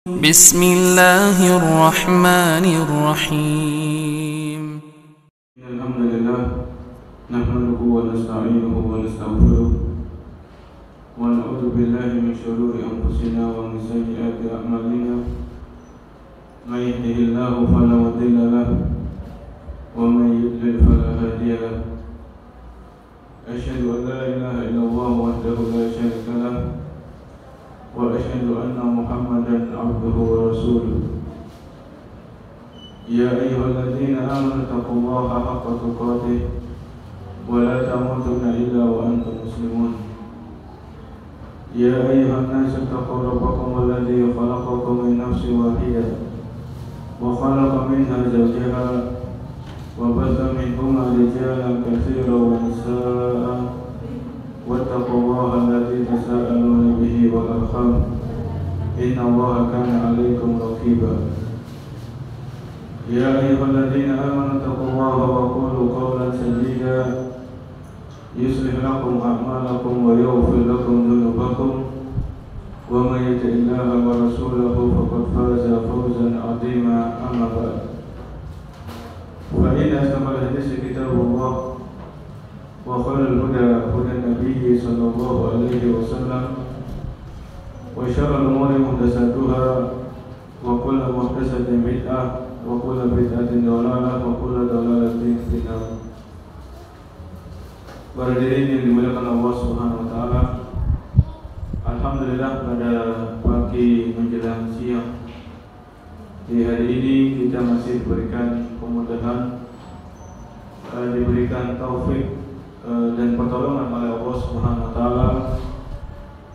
بسم الله الرحمن الرحيم الحمد لله نحمده ونستعينه ونستغفره ونعوذ بالله من شرور أنفسنا ومن سيئات أعمالنا من يهده الله فلا مضل له ومن يضلل فلا هادي له أشهد أن لا إله إلا الله وحده لا شريك له وأشهد أن محمدا عبده ورسوله يا أيها الذين آمنوا اتقوا الله حق تقاته ولا تموتن إلا وأنتم مسلمون يا أيها الناس اتقوا ربكم الذي خلقكم من نفس واحدة وخلق منها زوجها وبث منهما رجالا كثيرا ونساء واتقوا الله الذي تساءلون به والأرحام إن الله كان عليكم رقيبا يا أيها الذين آمنوا اتقوا الله وقولوا قولا سديدا يصلح لكم أعمالكم ويغفر لكم ذنوبكم ومن يطع الله ورسوله فقد فاز فوزا عظيما أما بعد فإن أصدق الحديث كتاب الله وخير الهدى هدى النبي صلى الله عليه وسلم وشر الأمور محدثاتها وكل محدثة بدعة وكل بدعة ضلالة وكل ضلالة في النار. Para hadirin yang dimuliakan Allah Subhanahu wa taala. Alhamdulillah pada pagi menjelang siang di hari ini kita masih diberikan kemudahan, diberikan taufik dan pertolongan oleh Allah Subhanahu wa taala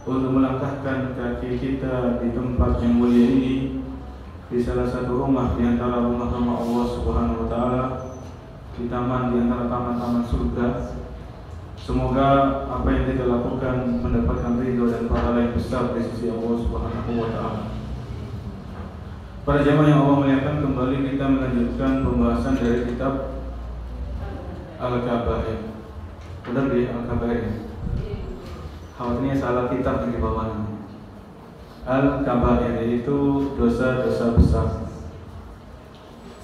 untuk melangkahkan kaki kita di tempat yang mulia ini, di salah satu rumah di antara rumah-rumah Allah Subhanahu wa taala, di taman di antara taman-taman surga. Semoga apa yang kita lakukan mendapatkan ridho dan pahala yang besar di sisi Allah Subhanahu wa taala. Para jamaah yang Allah muliakan, kembali kita melanjutkan pembahasan dari kitab Al-Kabair. Benar di Al-Kabair. Khawatirnya salah kitab yang di bawah ini. Al-Kabair yaitu dosa-dosa besar.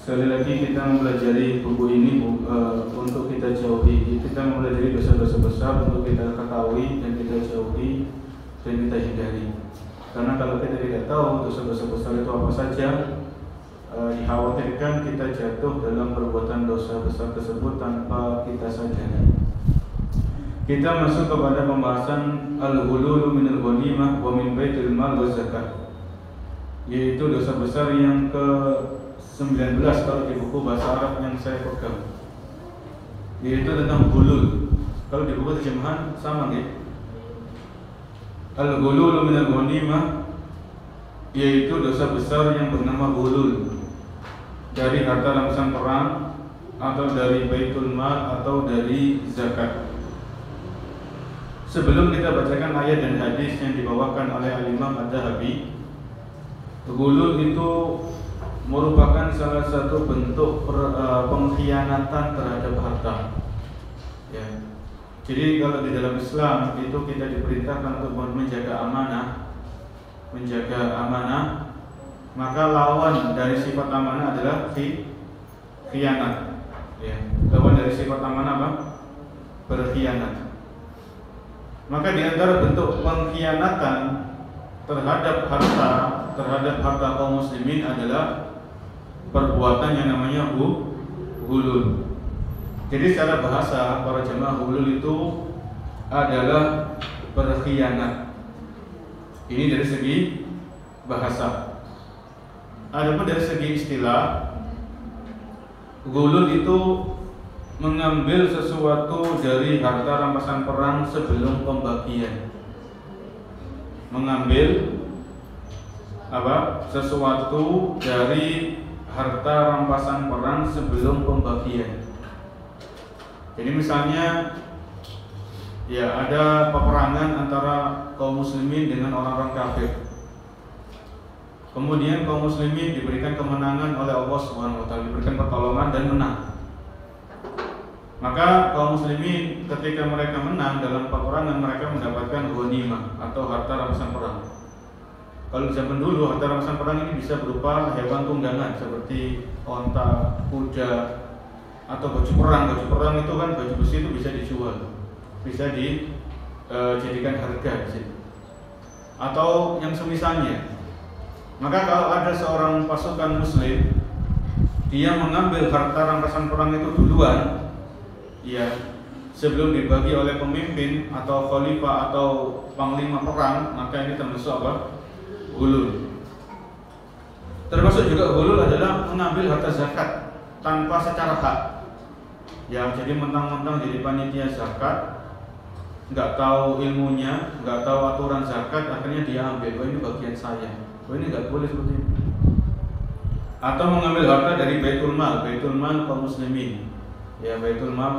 Sekali lagi kita mempelajari buku ini untuk kita jauhi. Kita mempelajari dosa-dosa besar untuk kita ketahui dan kita jauhi dan kita hindari. Karena kalau kita tidak tahu dosa-dosa besar itu apa saja, dikhawatirkan kita jatuh dalam perbuatan dosa besar tersebut tanpa kita sadari. Kita masuk kepada pembahasan al-ghulul minal ghanimah wa min baitil mal wa zakat, yaitu dosa besar yang ke-19 kalau di buku bahasa Arab yang saya pegang, yaitu tentang ghulul. Kalau di buku terjemahan sama ya, al-ghulul minal ghanimah, yaitu dosa besar yang bernama ghulul, dari harta rampasan perang atau dari baitul mal atau dari zakat. Sebelum kita bacakan ayat dan hadis yang dibawakan oleh Al-Imam Ad-Dhahabi, ghulul itu merupakan salah satu bentuk pengkhianatan terhadap harta. Ya. Jadi kalau di dalam Islam itu kita diperintahkan untuk menjaga amanah, maka lawan dari sifat amanah adalah khianat. Ya. Lawan dari sifat amanah apa? Berkhianat. Maka di antara bentuk pengkhianatan terhadap harta kaum muslimin adalah perbuatan yang namanya ghulul. Jadi secara bahasa para jemaah, ghulul itu adalah berkhianat. Ini dari segi bahasa. Adapun dari segi istilah, ghulul itu mengambil sesuatu dari harta rampasan perang sebelum pembagian. Mengambil sesuatu dari harta rampasan perang sebelum pembagian. Jadi misalnya ya ada peperangan antara kaum muslimin dengan orang-orang kafir. Kemudian kaum muslimin diberikan kemenangan oleh Allah Subhanahu wa taala, diberikan pertolongan dan menang. Maka kaum muslimin ketika mereka menang dalam peperangan, mereka mendapatkan ghanimah atau harta rampasan perang. Kalau di zaman dulu harta rampasan perang ini bisa berupa hewan tunggangan seperti onta, kuda, atau baju perang. Baju perang itu kan baju besi itu bisa dijual, bisa dijadikan harga di situ. Atau yang semisalnya. Maka kalau ada seorang pasukan muslim, dia mengambil harta rampasan perang itu duluan, ya, sebelum dibagi oleh pemimpin atau khalifah atau panglima perang, maka ini termasuk apa? Ghulul. Termasuk juga ghulul adalah mengambil harta zakat tanpa secara hak. Ya, jadi mentang-mentang jadi panitia zakat, nggak tahu ilmunya, nggak tahu aturan zakat, akhirnya dia ambil. Oh, ini bagian saya. Oh, ini nggak boleh seperti itu. Atau mengambil harta dari baitul mal kaum muslimin. Ya, baitul mal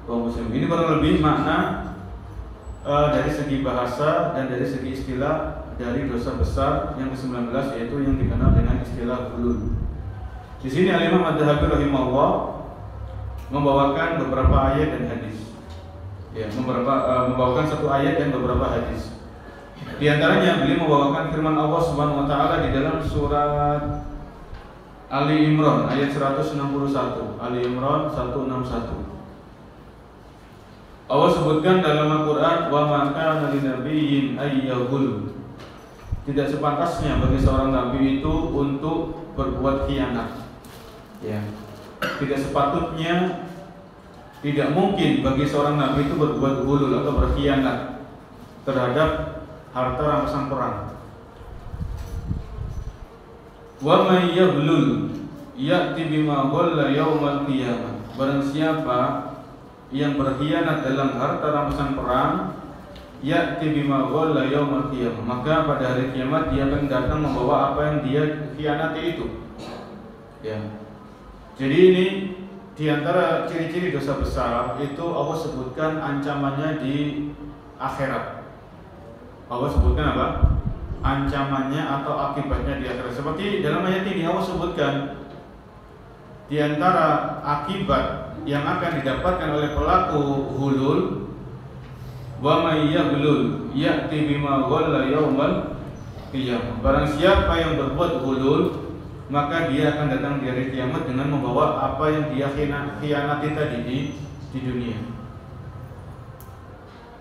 kaum muslimin. Ini kurang lebih makna dari segi bahasa dan dari segi istilah dari dosa besar yang ke-19, yaitu yang dikenal dengan istilah ghulul. Di sini Al-Imam Adz-Dzahabi rahimahullah membawakan beberapa ayat dan hadis. Ya, membawakan satu ayat dan beberapa hadis. Di antaranya beliau membawakan firman Allah Subhanahu wa taala di dalam surat Ali Imran ayat 161. Ali Imran 161. Allah sebutkan dalam Al-Qur'an, wa ma kana linabiyyin ayyaghul. Tidak sepantasnya bagi seorang nabi itu untuk berbuat khianat. Ya. Tidak sepatutnya, tidak mungkin bagi seorang nabi itu berbuat ghulul atau berkhianat terhadap harta rampasan perang. Wa may yaghlul ya'ti bima ghalla yaumal qiyamah. Barang siapa yang berkhianat dalam harta rampasan perang, ya'ti bima ghalla yaumal qiyamah, maka pada hari kiamat dia akan datang membawa apa yang dia khianati itu. Ya. Jadi ini di antara ciri-ciri dosa besar itu Allah sebutkan ancamannya di akhirat. Allah sebutkan apa? Ancamannya atau akibatnya di akhirat. Seperti dalam ayat ini Allah sebutkan di antara akibat yang akan didapatkan oleh pelaku ghulul, wa may yaghlul ya'ti bima ghalla yaumal qiyamah. Barang siapa yang berbuat ghulul, maka dia akan datang di hari kiamat dengan membawa apa yang dia khianati tadi di dunia.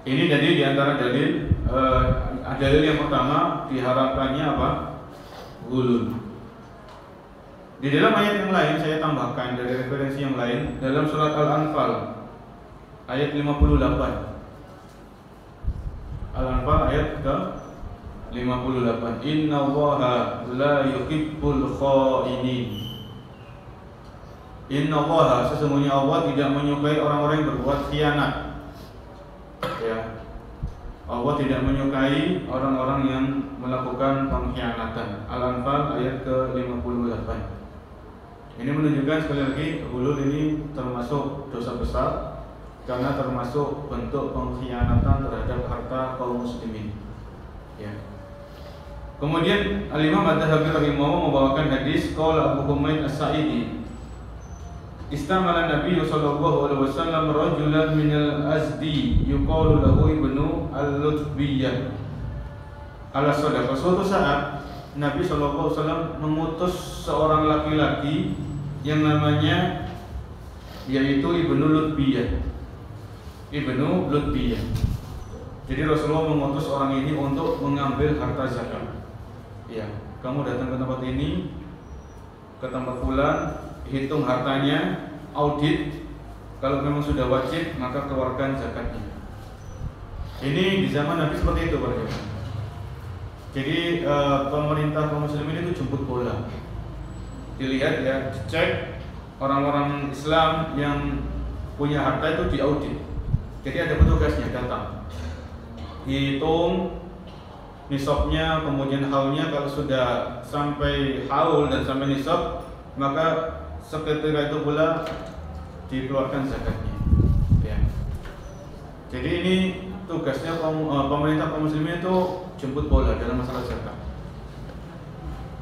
Ini jadi di antara dalil yang pertama diharapkannya apa? Ghulul. Di dalam ayat yang lain saya tambahkan dari referensi yang lain dalam surat Al-Anfal ayat 58. Al-Anfal ayat ke 58. Innallaha la yuhibbul kha'inin. Innallaha, sesungguhnya Allah tidak menyukai orang-orang yang berbuat khianat. Ya. Allah tidak menyukai orang-orang yang melakukan pengkhianatan. Al-Anfal ayat ke-58. Ini menunjukkan sekali lagi ghulul ini termasuk dosa besar karena termasuk bentuk pengkhianatan terhadap harta kaum muslimin. Ya. Kemudian Al-Imam Adz-Dzahabi rahimahullah membawakan hadis qaul Abu Humaid As-Sa'idi, istamala Nabi sallallahu alaihi wasallam rajulan minal Azdi yuqalu lahu ibnu al-Lutbiyyah ala sadaqah. Suatu saat Nabi sallallahu alaihi wasallam mengutus seorang laki-laki yang namanya yaitu Ibnu Lutbiyyah. Ibnu Lutbiyyah. Jadi Rasulullah mengutus orang ini untuk mengambil harta zakat. Ya, kamu datang ke tempat ini, ke tempat fulan, hitung hartanya, audit. Kalau memang sudah wajib, maka keluarkan zakatnya. Ini di zaman Nabi seperti itu, Pak. Jadi pemerintah kaum muslimin itu jemput bola. Dilihat ya, dicek orang-orang Islam yang punya harta itu diaudit. Jadi ada petugasnya datang, hitung nisabnya, kemudian haulnya. Kalau sudah sampai haul dan sampai nisab, maka seketika itu pula dikeluarkan zakatnya. Ya. Jadi ini tugasnya pemerintah kaum muslimin itu jemput bola dalam masalah zakat.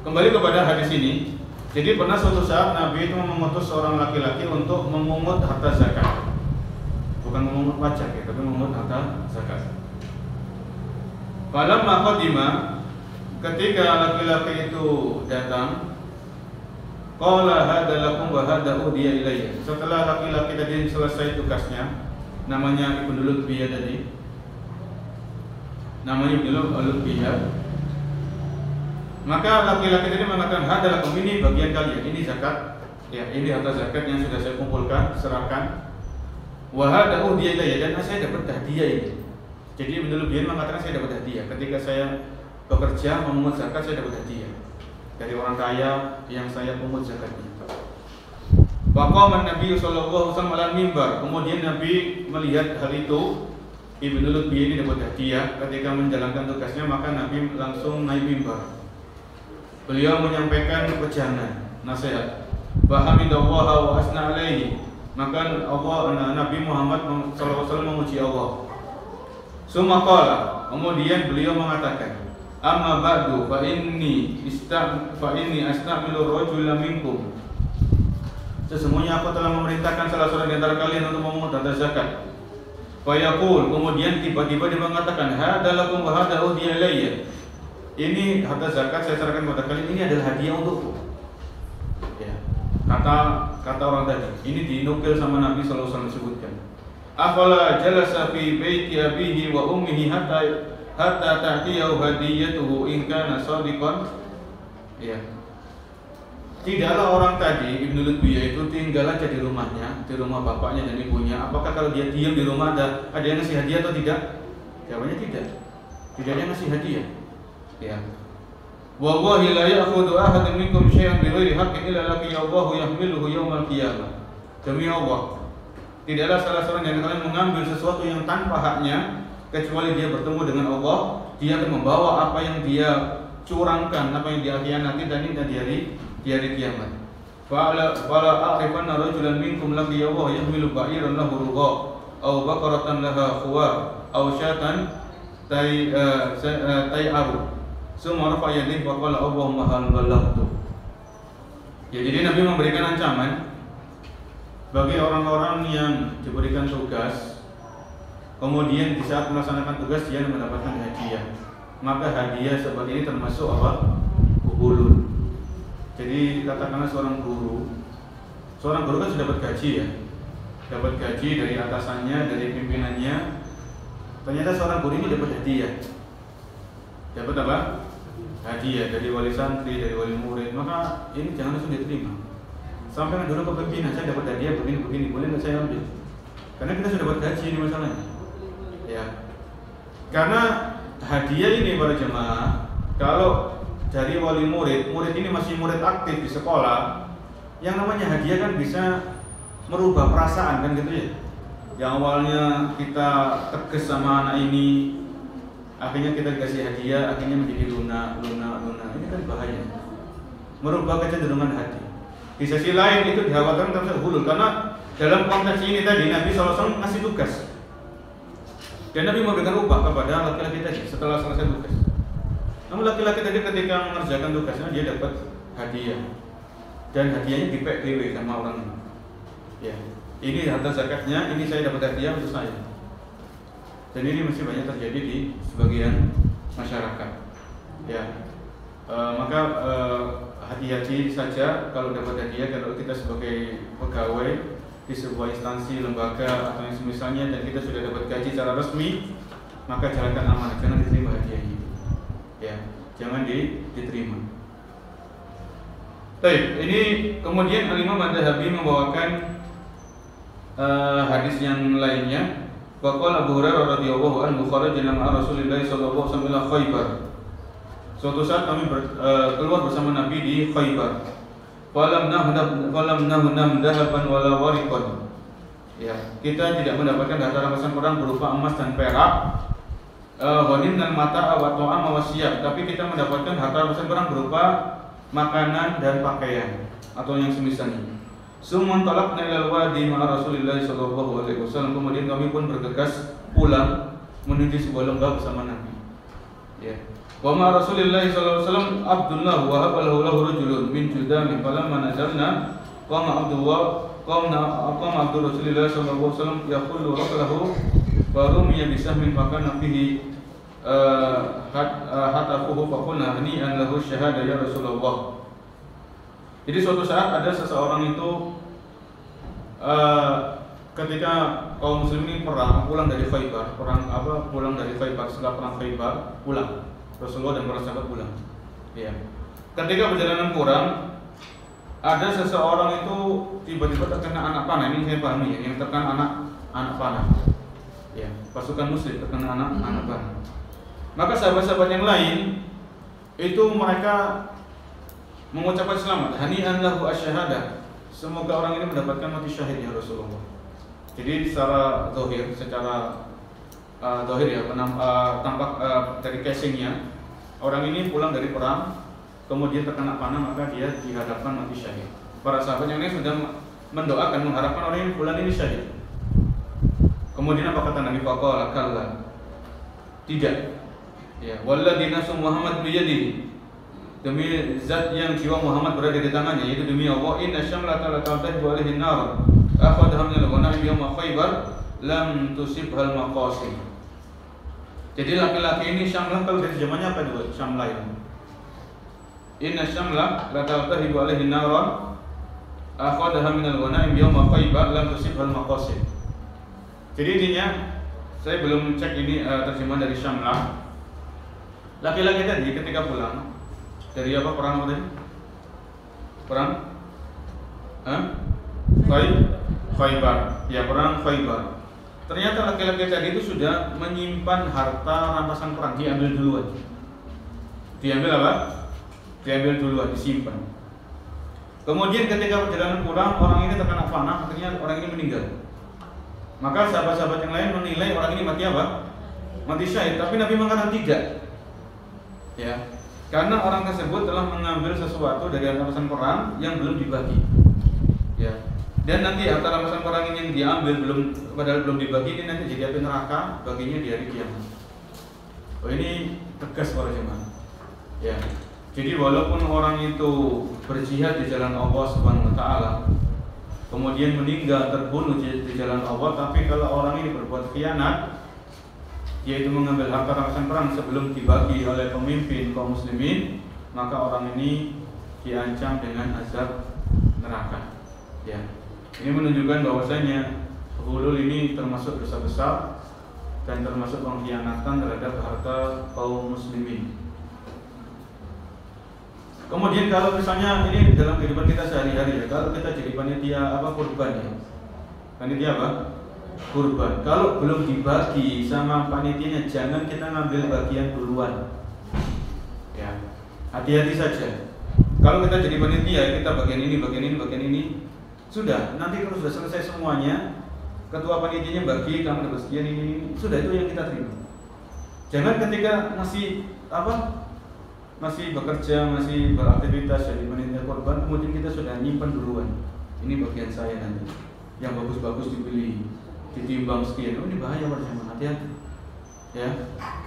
Kembali kepada hadis ini, jadi pernah suatu saat Nabi itu mengutus seorang laki-laki untuk memungut harta zakat, bukan memungut pajak ya, tapi memungut harta zakat. Falamma qadima, ketika laki-laki itu datang, qala hadza lakum wa hadza udiya ilayya. Setelah laki-laki tadi selesai tugasnya, namanya Ibnu Lutbiyah tadi. Namanya Ibnu Lutbiyah. Maka laki-laki tadi mengatakan, hadza lakum, ini bagian kalian, ini zakat. Ya, ini harta zakat yang sudah saya kumpulkan, serahkan. Wa hadza udiya ilayya, dan saya dapat hadiah ini. Jadi Ibnu Lutbiyah mengatakan saya dapat hadiah ketika saya bekerja memungut zakat, saya dapat hadiah dari orang kaya yang saya pungut zakatnya. Faqama Nabi sallallahu alaihi wasallam ala mimbar. Kemudian Nabi melihat hal itu, Ibnu Lutbiyah ini dapat hadiah ketika menjalankan tugasnya, maka Nabi langsung naik mimbar. Beliau menyampaikan pejangan, nasihat. Fahamidallaha wa asna alaihi. Maka Nabi Muhammad sallallahu alaihi wasallam memuji Allah. Summa qala, kemudian beliau mengatakan, amma ba'du fa inni astamilu rajula minkum. Sesungguhnya aku telah memerintahkan salah seorang di antara kalian untuk memungut harta zakat. Fa yaqul, kemudian tiba-tiba dia mengatakan, hadza lakum wa hadza udiya ilayya. Ini harta zakat saya serahkan kepada kalian, ini adalah hadiah untukku. Ya. Kata orang tadi, ini dinukil sama Nabi sallallahu alaihi wasallam disebutkan. Afala jalasa fi baiti abihi wa ummihi hatta ta'tiyahu hadiyatuhu in kana shadiqan. Ya. Tidaklah orang tadi Ibnu Lutbiyah itu tinggal aja di rumahnya, di rumah bapaknya dan ibunya. Apakah kalau dia diam di rumah ada yang ngasih hadiah atau tidak? Jawabannya tidak. Tidak ada yang ngasih hadiah. Ya. Wallahi la ya'khudhu ahadun minkum syai'an bighairi haqqin illa laqiyahu yahmiluhu yaumal qiyamah. Demi Allah, tidaklah salah seorang dari kalian mengambil sesuatu yang tanpa haknya kecuali dia bertemu dengan Allah, dia akan membawa apa yang dia curangkan, apa yang dia khianati dan di hari kiamat. Fala a'rifanna rajulan minkum laqiyahu yahmilu ba'iran lahu rugha aw baqaratan laha khuwa aw syatan tay'aru. Summa rafa'a yadayhi wa qala Allahumma hal ballaghtu. Ya, jadi Nabi memberikan ancaman bagi orang-orang yang diberikan tugas, kemudian di saat melaksanakan tugas dia mendapatkan hadiah. Maka hadiah seperti ini termasuk apa? Uhulun. Jadi katakanlah seorang guru kan sudah dapat gaji ya, dapat gaji dari atasannya, dari pimpinannya. Ternyata seorang guru ini dapat hadiah. Dapat apa? Hadiah dari wali santri, dari wali murid. Maka ini jangan langsung diterima. Sampaikan dulu ke pimpinan, saya dapat hadiah begini, boleh nggak saya ambil? Karena kita sudah dapat gaji ini masalahnya. Ya. Karena hadiah ini para jemaah, kalau dari wali murid ini masih murid aktif di sekolah, yang namanya hadiah kan bisa merubah perasaan kan gitu ya. Yang awalnya kita tegas sama anak ini, akhirnya kita dikasih hadiah, akhirnya menjadi lunak. Ini kan bahaya, merubah kecenderungan hati. Di sisi lain itu dikhawatirkan terjadi hulul, karena dalam konteks ini tadi Nabi SAW ngasih tugas dan Nabi memberikan upah kepada laki-laki tadi setelah selesai tugas. Namun laki-laki tadi ketika mengerjakan tugasnya dia dapat hadiah dan hadiahnya dipek sama orang ini. Ya, ini harta zakatnya, ini saya dapat hadiah untuk saya. Dan ini masih banyak terjadi di sebagian masyarakat. Ya, maka hati-hati saja kalau dapat hadiah. Kalau kita sebagai pegawai di sebuah instansi, lembaga atau yang semisalnya dan kita sudah dapat gaji secara resmi, maka jalankan amanah, jangan diterima hadiah ini. Ya, jangan diterima. Baik, ini kemudian Al-Imam Adz-Dzahabi membawakan hadis yang lainnya. Faqala Abu Hurairah radhiyallahu anhu kharajna ma'a Rasulillah sallallahu alaihi wasallam ila Khaibar. Suatu saat kami keluar bersama Nabi di Khaibar. Falam nahnam dhahaban wala wariqan. Ya, kita tidak mendapatkan harta rampasan perang berupa emas dan perak. Ghanimna al-mata'a wa ta'ama wa siyab, tapi kita mendapatkan harta rampasan perang berupa makanan dan pakaian atau yang semisalnya. Summan talaqna ilal wadi ma'a Rasulillah sallallahu alaihi wasallam. Kemudian kami pun bergegas pulang menuju sebuah lembah bersama Nabi. Ya. Wa ma'a Rasulillah sallallahu alaihi wasallam Abdullah wa habalahu lahu rajulun min Judam falamma nazalna qama Abdul Rasulillah sallallahu alaihi wasallam yaqulu raqalahu fa rumiya bisahmin fakana fihi hatafuhu faqulna hani'an lahu syahada ya Rasulullah. Jadi suatu saat ada seseorang itu ketika kaum muslimin pulang dari Khaybar, setelah perang Khaybar pulang. Rasulullah dan para sahabat pulang. Ya. Ketika perjalanan pulang, ada seseorang itu tiba-tiba terkena anak panah. Ini saya pahami ya, yang terkena anak panah. Ya, pasukan muslim terkena anak panah. Maka sahabat-sahabat yang lain itu mereka mengucapkan selamat, hani'an lahu asyhadah. Semoga orang ini mendapatkan mati syahid ya Rasulullah. Jadi secara zahir, tampak dari casingnya, orang ini pulang dari perang, kemudian terkena panah, maka dia dihadapkan mati syahid. Para sahabat yang lain sudah mendoakan, mengharapkan orang ini pulang ini syahid. Kemudian apa kata Nabi? Faqala kalla. Tidak. Ya, walladzi nafsu Muhammad biyadihi. Demi zat yang jiwa Muhammad berada di tangannya, yaitu demi Allah, inna syamlata la ta'tahu alaihi nar. Akhadha min al-ghanaim yawma Khaybar lam tusibhal maqasid. Jadi laki-laki ini Syamlah, kalau dari zamannya apa itu Syamlah itu? Inna syamlah la ta'tahu alaihi nar. Akhadha min al-ghanaim yawma Khaybar lam tusibhal maqasid. Jadi intinya, saya belum cek ini terjemahan dari Syamlah. Laki-laki tadi ketika pulang dari apa, perang apa tadi? Perang Khaybar. Ya, perang Khaybar. Ternyata laki-laki tadi itu sudah menyimpan harta rampasan perang, diambil duluan. Diambil apa? Diambil duluan, disimpan. Kemudian ketika perjalanan pulang, orang ini terkena panah, akhirnya orang ini meninggal. Maka sahabat-sahabat yang lain menilai orang ini mati apa? Mati syahid. Tapi Nabi mengatakan tidak. Ya, karena orang tersebut telah mengambil sesuatu dari rampasan perang yang belum dibagi. Ya. Dan nanti harta rampasan perang ini yang diambil padahal belum dibagi, ini nanti jadi api neraka baginya di hari kiamat. Oh, ini tegas para jemaah. Ya. Jadi walaupun orang itu berjihad di jalan Allah Subhanahu wa taala, kemudian meninggal terbunuh di jalan Allah, tapi kalau orang ini berbuat khianat, yaitu mengambil harta rampasan perang sebelum dibagi oleh pemimpin kaum muslimin, maka orang ini diancam dengan azab neraka. Ya. Ini menunjukkan bahwasanya hulul ini termasuk dosa besar dan termasuk pengkhianatan terhadap harta kaum muslimin. Kemudian kalau misalnya ini dalam kehidupan kita sehari-hari ya, kalau kita jadi panitia kurban ya. Panitia apa? Kurban. Kalau belum dibagi sama panitianya, jangan kita ngambil bagian duluan. Ya. Hati-hati saja. Kalau kita jadi panitia, kita bagian ini, sudah, nanti kalau sudah selesai semuanya, ketua panitianya bagi, kamu dapat sekian ini, sudah, itu yang kita terima. Jangan ketika masih bekerja, masih beraktivitas jadi panitia korban, kemudian kita sudah nyimpan duluan. Ini bagian saya nanti. Yang bagus-bagus dibeli, ditimbang sekian. Oh, ini bahaya bersama. Hati-hati. Ya,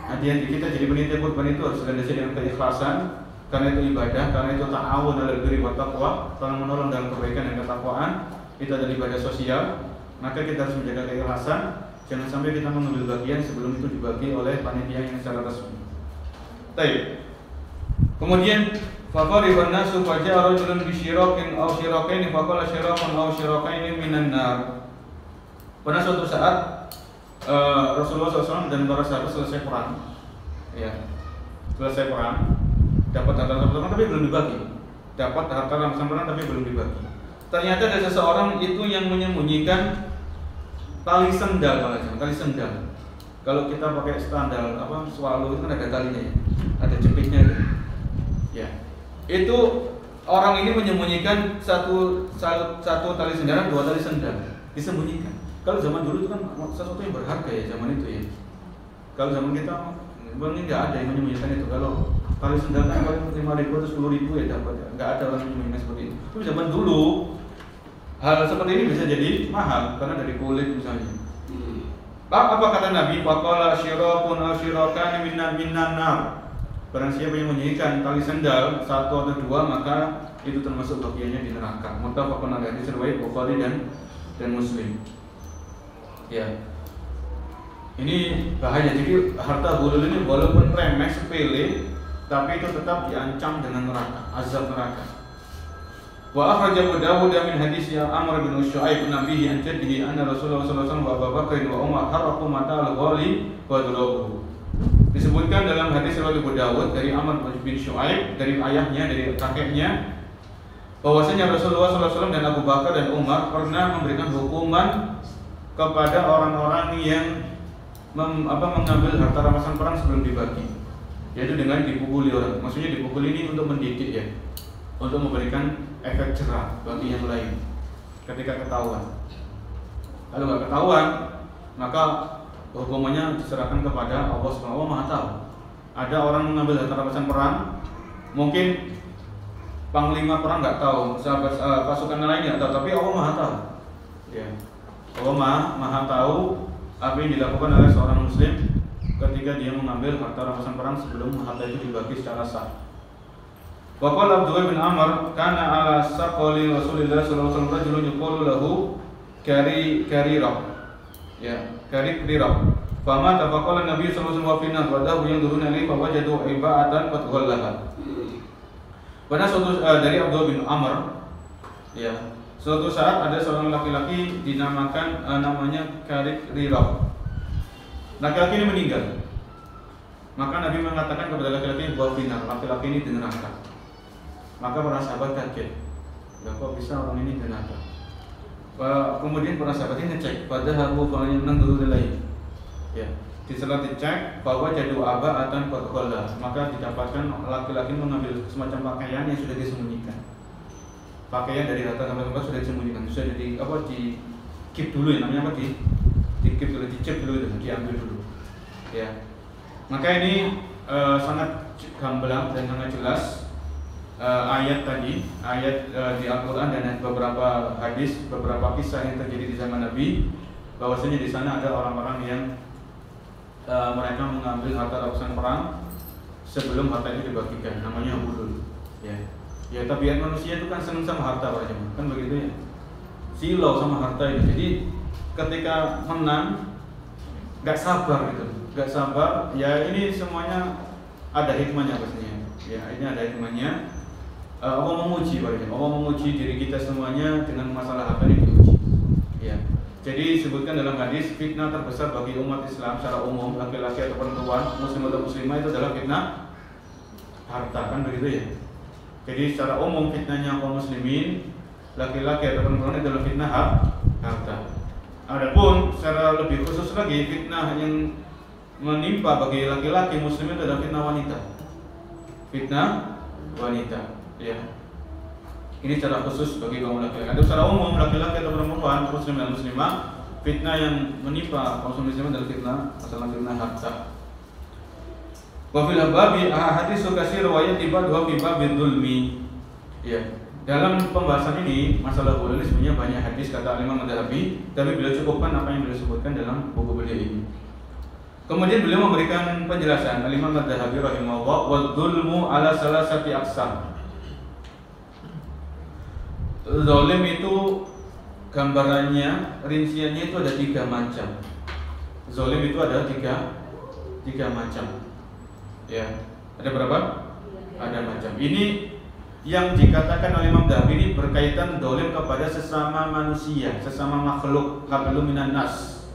hati-hati. Kita jadi panitia korban itu harus dilandasi dengan keikhlasan, karena itu ibadah, karena itu ta'awun 'alal birri wat taqwa, tolong menolong dalam kebaikan dan ketakwaan. Itu adalah ibadah sosial. Maka kita harus menjaga keikhlasan. Jangan sampai kita mengambil bagian sebelum itu dibagi oleh panitia yang secara resmi. Baik. Kemudian faqariban nasu faja'a rajulun bi syirakin aw syirakaini faqala syirakun aw syirakaini minan nar. Pada suatu saat Rasulullah SAW dan para sahabat selesai perang. Ya. Selesai perang, dapat harta rampasan perang tapi belum dibagi. Dapat harta rampasan perang tapi belum dibagi. Ternyata ada seseorang itu yang menyembunyikan tali sendal, tali sendal. Kalau kita pakai sandal swallow itu kan ada talinya ya, ada jepitnya itu. Ya, itu orang ini menyembunyikan satu tali sendal, dua tali sendal, disembunyikan. Kalau zaman dulu itu kan sesuatu yang berharga ya, zaman itu ya. Kalau zaman kita ini nggak ada yang menyembunyikan itu. Kalau tali sendal kan paling 5.000 atau 10.000 ya dapat, nggak ada orang yang menyembunyikan seperti itu. Tapi zaman dulu hal seperti ini bisa jadi mahal karena dari kulit misalnya. Apa kata Nabi? Faqala syirakun aw syirakan minan nar. Barang siapa yang menyembunyikan tali sendal satu atau dua, maka itu termasuk bagiannya di neraka. Muttafaqun alaih, riwayat Bukhari dan Muslim. Ya. Ini bahaya. Jadi harta hulul ini walaupun remeh, sepele, tapi itu tetap diancam dengan neraka, azab neraka. Wa akhraja Abu Dawud min hadis Amr bin Syu'aib bin Nabihi an jaddihi anna Rasulullah sallallahu alaihi wasallam wa Abu Bakar wa Umar haraqu mata al-ghali wa darabuhu. Disebutkan dalam hadis riwayat Abu Dawud dari Amr bin Syu'aib, dari ayahnya, dari kakeknya, bahwasanya Rasulullah sallallahu alaihi wasallam dan Abu Bakar dan Umar pernah memberikan hukuman kepada orang-orang yang mengambil harta rampasan perang sebelum dibagi, yaitu dengan dipukuli orang. Maksudnya dipukul ini untuk mendidik ya, untuk memberikan efek jerah bagi yang lain ketika ketahuan. Kalau nggak ketahuan, maka hukumannya diserahkan kepada Allah Subhanahu wa Ta'ala. Ada orang mengambil harta rampasan perang, mungkin panglima perang nggak tahu, pasukan lain nggak tahu, tapi Allah Maha tahu. Ya. Allah Maha tahu apa yang dilakukan oleh seorang muslim ketika dia mengambil harta rampasan perang sebelum harta itu dibagi secara sah. Wa qala Abdullah bin Amr kana ala saqali Rasulillah sallallahu alaihi wasallam rajulun yuqalu lahu karirah. Ya, karirah. Fama tafaqala Nabi sallallahu alaihi wasallam wa dahu yanzuruna ilayhi fa wajadu ibatan qad ghallaha. Pada suatu dari Abdullah bin Amr, ya, suatu saat ada seorang laki-laki dinamakan namanya Karirah. Laki-laki ini meninggal. Maka Nabi mengatakan kepada laki-laki bahwa laki-laki ini di neraka. Maka para sahabat kaget. Ya, kok bisa orang ini di neraka? Kemudian para sahabat ini ngecek pada habu yang menang dulu lain. Ya, setelah dicek bahwa jadu aba atan qadqalla, maka didapatkan laki-laki mengambil semacam pakaian yang sudah disembunyikan. Pakaian dari harta rampasan sudah disembunyikan, sudah di keep dulu ya, namanya apa, di keep dulu, dicek dulu itu, diambil dulu. Ya. Maka ini sangat gamblang dan sangat jelas ayat tadi, ayat di Al-Qur'an dan beberapa hadis, beberapa kisah yang terjadi di zaman Nabi, bahwasanya di sana ada orang-orang yang mereka mengambil harta rampasan perang sebelum harta itu dibagikan, namanya hulul. Ya. Ya, tabiat manusia itu kan senang sama harta, Pak Jemaah. Kan begitu ya. Silau sama harta itu. Jadi ketika menang enggak sabar gitu. Enggak sabar. Ya, ini semuanya ada hikmahnya pastinya. Ya, ini ada hikmahnya. Allah menguji, Pak Jemaah. Allah menguji diri kita semuanya dengan masalah harta ini diuji. Ya. Jadi disebutkan dalam hadis, fitnah terbesar bagi umat Islam secara umum, laki-laki atau perempuan, muslim atau muslimah, itu adalah fitnah harta, kan begitu ya. Jadi secara umum fitnahnya kaum muslimin, laki-laki atau perempuan, itu adalah fitnah harta. Adapun secara lebih khusus lagi, fitnah yang menimpa bagi laki-laki muslim itu adalah fitnah wanita. Fitnah wanita, ya. Ini secara khusus bagi kaum laki-laki. Ada secara umum laki-laki atau perempuan, muslim dan muslimah, fitnah yang menimpa kaum muslimin adalah fitnah, masalah fitnah harta. Wa fil babi ahadits katsir wa yatibadhu fi babil zulmi. Ya. Dalam pembahasan ini masalah hulul sebenarnya banyak hadis kata Imam Madhabi, tapi beliau cukupkan apa yang beliau sebutkan dalam buku beliau ini. Kemudian beliau memberikan penjelasan Imam Madhabi rahimahullah, wa dzulmu ala salasati aqsam. Zalim itu gambarannya, rinciannya itu ada 3 macam. Zalim itu ada tiga macam. Ya, ada berapa? Ada macam. Ini yang dikatakan oleh Imam Dhabi ini berkaitan zalim kepada sesama manusia, sesama makhluk, qablu minan nas.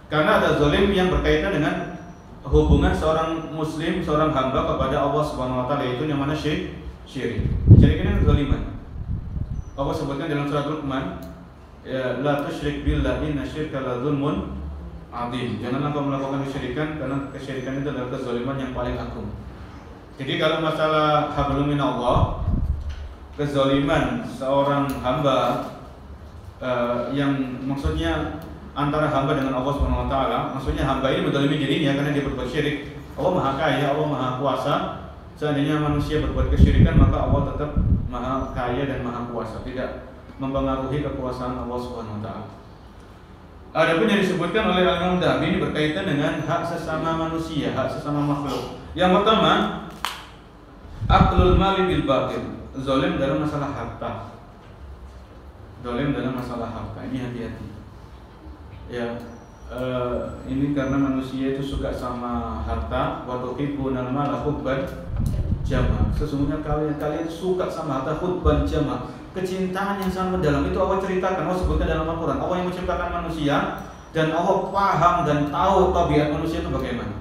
Karena ada zalim yang berkaitan dengan hubungan seorang muslim, seorang hamba kepada Allah Subhanahu wa taala, yaitu yang mana syirik. Syirik ini zaliman. Allah sebutkan dalam surat Luqman, ya, la tusyrik billahi inna syirka la dzulmun adzim. Janganlah kau melakukan kesyirikan, karena kesyirikan itu adalah kezaliman yang paling agung. Jadi kalau masalah hablum minallah, kezaliman seorang hamba yang maksudnya antara hamba dengan Allah Subhanahu wa taala, maksudnya hamba ini menzalimi dirinya karena dia berbuat syirik. Allah Maha Kaya, Allah Maha Kuasa. Seandainya manusia berbuat kesyirikan, maka Allah tetap Maha Kaya dan Maha Kuasa, tidak mempengaruhi kekuasaan Allah Subhanahu wa taala. Adapun yang disebutkan oleh Imam Dhabi ini berkaitan dengan hak sesama manusia, hak sesama makhluk. Yang pertama, aklul mali bil batil, zalim dalam masalah harta. Zalim dalam masalah harta, ini hati-hati. Ya, ini karena manusia itu suka sama harta. Wa tuhibbunal mala hubban jamma. Sesungguhnya kalian suka sama harta hubban jamma. Kecintaan yang sangat mendalam itu Allah ceritakan, Allah sebutkan dalam Al-Quran. Allah yang menciptakan manusia dan Allah paham dan tahu tabiat manusia itu bagaimana.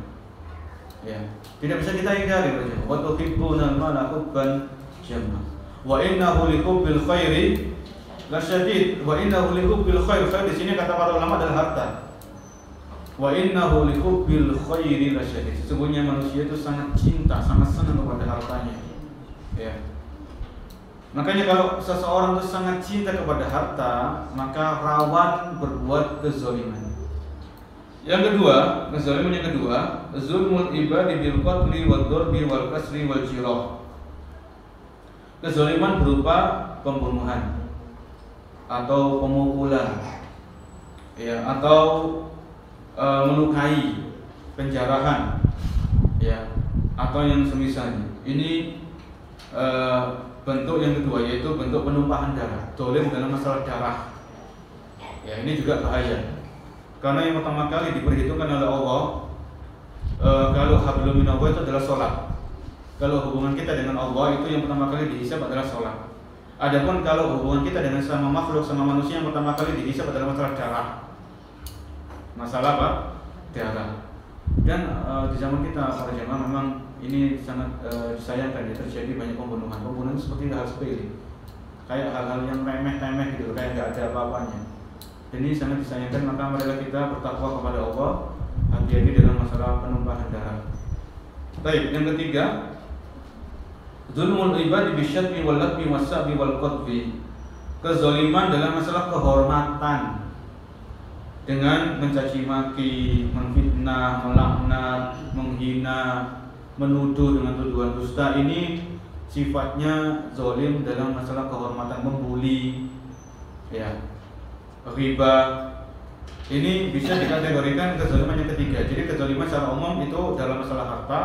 Ya, tidak bisa kita hindari. Wa tuhibbunal mala hubban jamma. Wa innahu lihubbil khairi lasyadid. Wa innahu lihubbil khair. Khair di sini kata para ulama adalah harta. Wa innahu lihubbil khairi lasyadid. Sesungguhnya manusia itu sangat cinta, sangat senang kepada hartanya. Ya. Makanya kalau seseorang itu sangat cinta kepada harta, maka rawan berbuat kezaliman. Yang kedua, kezaliman yang kedua, zulmul ibadi bil qatli wad darbi wal kasri wal jirah. Kezaliman berupa pembunuhan atau pemukulan, ya, atau melukai, penjarahan, ya, atau yang semisalnya. Ini bentuk yang kedua, yaitu bentuk penumpahan darah, dolim dalam masalah darah. Ya, ini juga bahaya. Karena yang pertama kali diperhitungkan oleh Allah, kalau hablum minallah itu adalah sholat. Kalau hubungan kita dengan Allah itu yang pertama kali dihisab adalah sholat. Adapun kalau hubungan kita dengan sama makhluk, sama manusia, yang pertama kali dihisab adalah masalah darah. Masalah apa? Darah. Dan di zaman kita para jemaah memang ini sangat disayangkan ya, terjadi banyak pembunuhan. Pembunuhan seperti hal sepele, kayak hal-hal yang remeh-temeh gitu, kayak nggak ada apa-apanya. Ini sangat disayangkan. Maka marilah kita bertakwa kepada Allah, hati-hati dalam masalah penumpahan darah. Baik, yang ketiga, zulmul ibadi bisyatmi wal latmi wasabi wal qadfi. Kezaliman dalam masalah kehormatan dengan mencaci maki, menfitnah, melaknat, menghina, menuduh dengan tuduhan dusta. Ini sifatnya zalim dalam masalah kehormatan, membuli, ya, riba. Ini bisa dikategorikan kezaliman yang ketiga. Jadi kezaliman secara umum itu dalam masalah harta,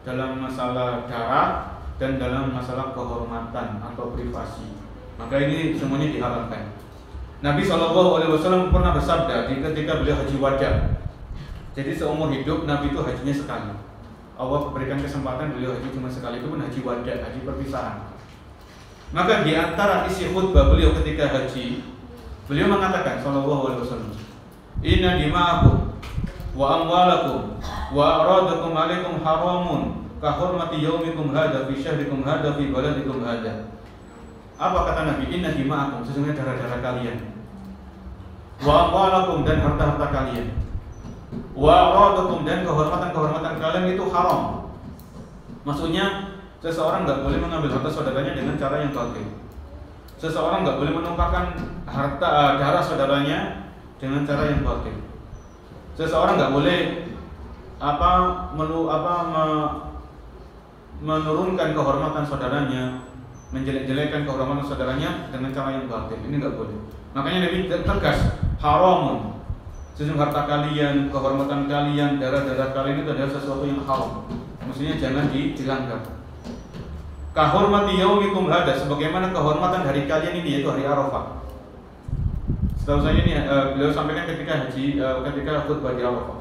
dalam masalah darah, dan dalam masalah kehormatan atau privasi. Maka ini semuanya diharamkan. Nabi SAW pernah bersabda ketika beliau haji wada. Jadi seumur hidup Nabi itu hajinya sekali. Allah berikan kesempatan beliau haji cuma sekali, itu pun haji wada, haji perpisahan. Maka di antara isi khutbah beliau ketika haji, beliau mengatakan SAW, inna dima'akum wa amwalakum wa aradakum alaikum haramun kahurmati yaumikum hadha fi syahrikum hadha fi baladikum hadha. Apa kata Nabi? Inna dima'akum, sesungguhnya darah-darah kalian, wa amwalakum, dan harta-harta kalian, wa aradakum, dan kehormatan-kehormatan kalian itu haram. Maksudnya seseorang nggak boleh mengambil harta saudaranya dengan cara yang batil. Seseorang nggak boleh menumpahkan harta darah saudaranya dengan cara yang batil. Seseorang nggak boleh menurunkan kehormatan saudaranya, menjelek-jelekan kehormatan saudaranya dengan cara yang batil. Ini nggak boleh. Makanya Nabi tegas, haramun, sesungguhnya harta kalian, kehormatan kalian, darah-darah kalian itu adalah sesuatu yang haram. Maksudnya jangan dilanggar. Kahormati yaumikum hadha, sebagaimana kehormatan hari kalian ini, yaitu hari Arafah. Setahu saya ini beliau sampaikan ketika haji, ketika khutbah di Arafah.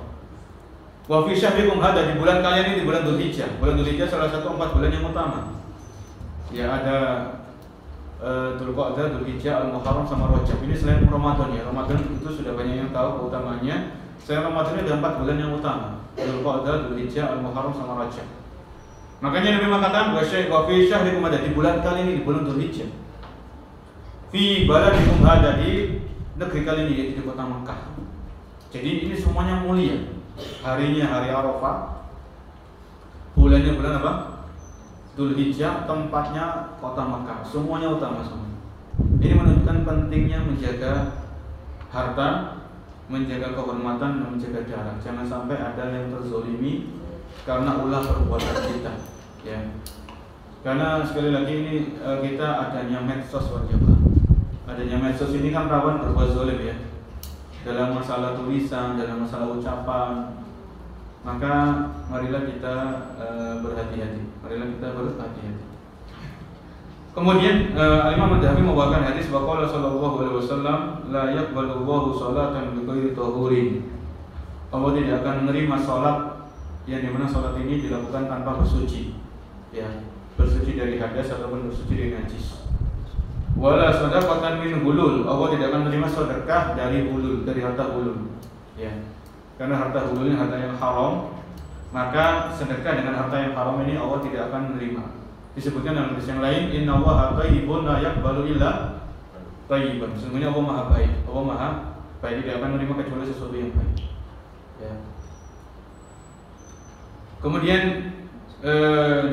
Wa fi syahrikum hadha, di bulan kalian ini, di bulan Dzulhijjah. Bulan Dzulhijjah salah satu 4 bulan yang utama. Ya, ada Dzulqa'dah, Dzulhijjah, Al-Muharram, sama Rajab. Ini selain Ramadan ya. Ramadan itu sudah banyak yang tahu keutamaannya. Selain Ramadan ini ada 4 bulan yang utama. Dzulqa'dah, Dzulhijjah, Al-Muharram, sama Rajab. Makanya Nabi mengatakan wa fi syahrikum hadha, di bulan kali ini, di bulan Dzulhijjah. Fi baladikum hadha, di negeri kali ini, yaitu di kota Makkah. Jadi ini semuanya mulia. Harinya hari Arafah, bulannya bulan apa? Dzulhijjah, tempatnya kota Makkah. Semuanya utama semua. Ini menunjukkan pentingnya menjaga harta, menjaga kehormatan, dan menjaga darah. Jangan sampai ada yang terzolimi karena ulah perbuatan kita, ya. Karena sekali lagi ini kita adanya medsos wajib. Adanya medsos ini kan rawan berbuat zolim ya. Dalam masalah tulisan, dalam masalah ucapan. Maka marilah kita berhati-hati. Marilah kita berhati-hati. Kemudian Imam Adz-Dzahabi membawakan hadis bahwa Rasulullah sallallahu alaihi wasallam la yaqbalu Allahu salatan bi ghairi tahurin. Allah tidak akan menerima sholat yang dimana sholat ini dilakukan tanpa bersuci, ya, bersuci dari hadas ataupun bersuci dari najis. Wala shadaqatan min hulul, Allah tidak akan menerima sedekah dari hulul, dari harta hulul, ya, karena harta hulul ini harta yang haram, maka sedekah dengan harta yang haram ini Allah tidak akan menerima. Disebutkan dalam hadis yang lain, innallaha thayyibun la yaqbalu illa thayyiban. Sesungguhnya Allah Maha baik, Allah Maha baik, tidak akan menerima kecuali sesuatu yang baik, ya. Kemudian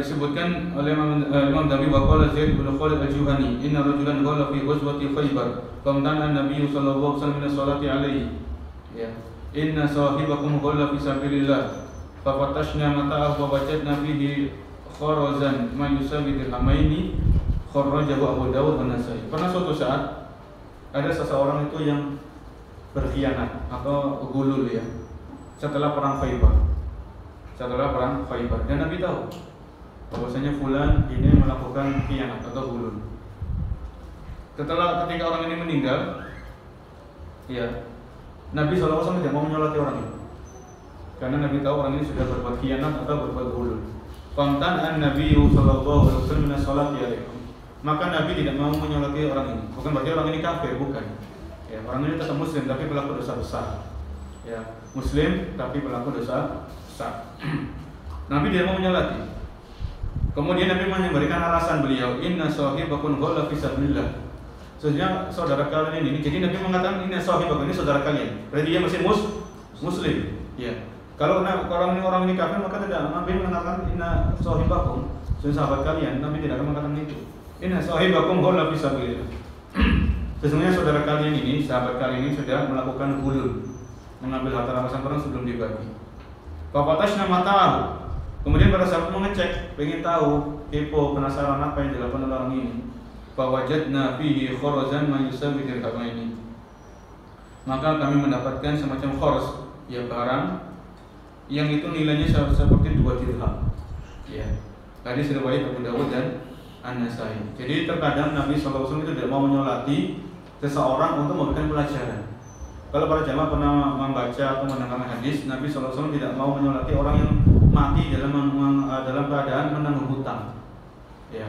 disebutkan oleh Imam Nawawi waqala Zaid bin Khalid al-Juhani, inna rajulan ghala fi ghazwati Khaybar, famtana an-nabiy sallallahu alaihi wasallam min as-salati alaihi, ya, inna sahibakum ghala fi sabilillah, fafatashna mata'ahu wa wajadna fihi kharazan ma yusawi dirhamaini, kharrajahu Abu Dawud wa Nasa'i. Pernah suatu saat ada seseorang itu yang berkhianat atau gulul, ya, setelah perang Khaybar. Dan Nabi tahu bahwasanya fulan ini melakukan khianat atau gulul. Ketika orang ini meninggal, ya, Nabi SAW tidak mau menyolati orang ini, karena Nabi tahu orang ini sudah berbuat khianat atau berbuat gulul. Famtan Nabi sallallahu alaihi wasallam min as-salati alaikum. Maka Nabi tidak mau menyolati orang ini. Bukan berarti orang ini kafir, bukan. Ya, orang ini tetap muslim tapi pelaku dosa besar. Ya, muslim tapi pelaku dosa besar. Nabi tidak mau menyolati. Kemudian Nabi memberikan alasan beliau, inna sahibakum ghala fi sabilillah. Sebenarnya saudara kalian ini. Jadi Nabi mengatakan inna sahibakum ini saudara kalian. Berarti dia masih muslim. Ya. Kalau orang ini kafir maka tidak. Nabi mengatakan inna sahibakum, sahabat kalian. Nabi tidak akan mengatakan itu. Inna sahibakum ghala fi sabilillah. Sesungguhnya saudara kalian ini, sahabat kalian ini sudah melakukan gulul, mengambil harta rampasan perang sebelum dibagi. Fafatashna mata'ahu. Kemudian para sahabat mengecek, pengen tahu, kepo, penasaran apa yang dilakukan oleh orang ini. Fawajadna fihi kharazan ma yusawi dirhamaini. Maka kami mendapatkan semacam kharz, ya, barang yang itu nilainya seperti 2 dirham. Ya. Hadis riwayat Abu Dawud dan An-Nasa'i. Jadi terkadang Nabi SAW itu tidak mau menyolati seseorang untuk memberikan pelajaran. Kalau para jamaah pernah membaca atau mendengar hadis, Nabi SAW tidak mau menyolati orang yang mati dalam keadaan menanggung hutang. Ya.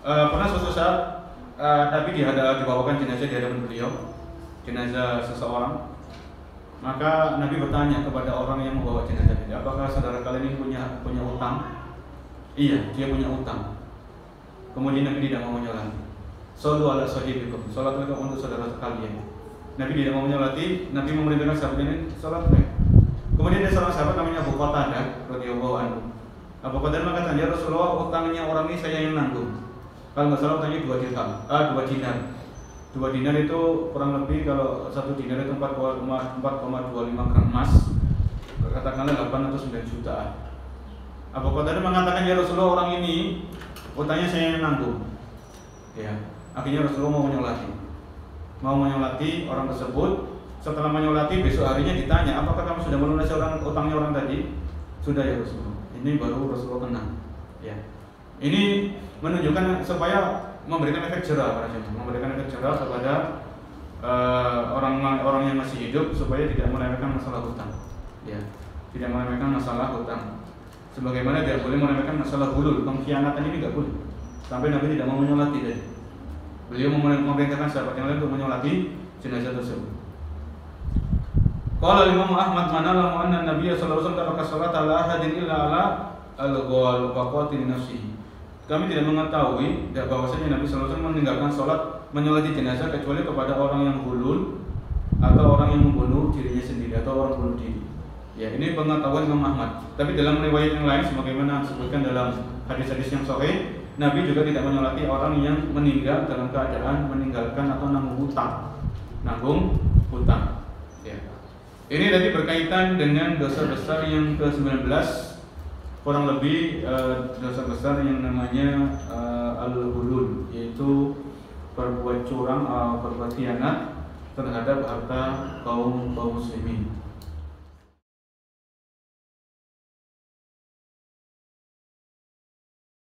Pernah suatu saat Nabi dibawakan jenazah di hadapan beliau, jenazah seseorang. Maka Nabi bertanya kepada orang yang membawa jenazah ini, apakah saudara kalian ini punya hutang? Iya, dia punya hutang. Kemudian Nabi tidak mau menyolati. Shollu ala sahibikum, salatlah untuk saudara kalian. Nabi tidak mau menyolati, Nabi memerintahkan sahabat ini salat. Kemudian ada seorang sahabat namanya Abu Qatadah radhiyallahu anhu. Abu Qatadah mengatakan, ya Rasulullah, utangnya orang ini saya yang nanggung. Kalau nggak salah utangnya 2 dinar. 2 dinar itu kurang lebih, kalau 1 dinar itu 4,25 gram emas, katakanlah 8 atau 9 jutaan. Abu Qatadah mengatakan, ya Rasulullah, orang ini utangnya saya yang nanggung. Ya, akhirnya Rasulullah mau menyolati orang tersebut. Setelah menyolati, besok harinya ditanya, apakah kamu sudah melunasi utangnya orang tadi? Sudah ya Rasulullah. Ini baru Rasulullah kenal. Ya. Ini menunjukkan supaya memberikan efek jerah para jemaah, memberikan efek jerah kepada orang yang masih hidup supaya tidak meremehkan masalah hutang. Ya. Tidak meremehkan masalah hutang. Sebagaimana tidak boleh meremehkan masalah hulul, pengkhianatan ini tidak boleh. Sampai Nabi tidak mau menyolati tadi. Beliau memerintahkan sahabat yang lain untuk menyolati jenazah tersebut. Qala Imam Ahmad manalamu anna Nabiy sallallahu alaihi wasallam taraka salat ala ahadin illa ala al-ghal faqatil nafsihi. Kami tidak mengetahui bahwasanya Nabi sallallahu alaihi wasallam meninggalkan salat menyolati jenazah kecuali kepada orang yang hulul atau orang yang membunuh dirinya sendiri atau orang bunuh diri. Ya, ini pengetahuan Imam Ahmad. Tapi dalam riwayat yang lain sebagaimana disebutkan dalam hadis-hadis yang sahih, Nabi juga tidak menyolati orang yang meninggal dalam keadaan meninggalkan atau nanggung hutang. Ya. Ini tadi berkaitan dengan dosa besar yang ke-19, kurang lebih dosa besar yang namanya al-hulul, yaitu berbuat curang, berbuat khianat terhadap harta kaum muslimin.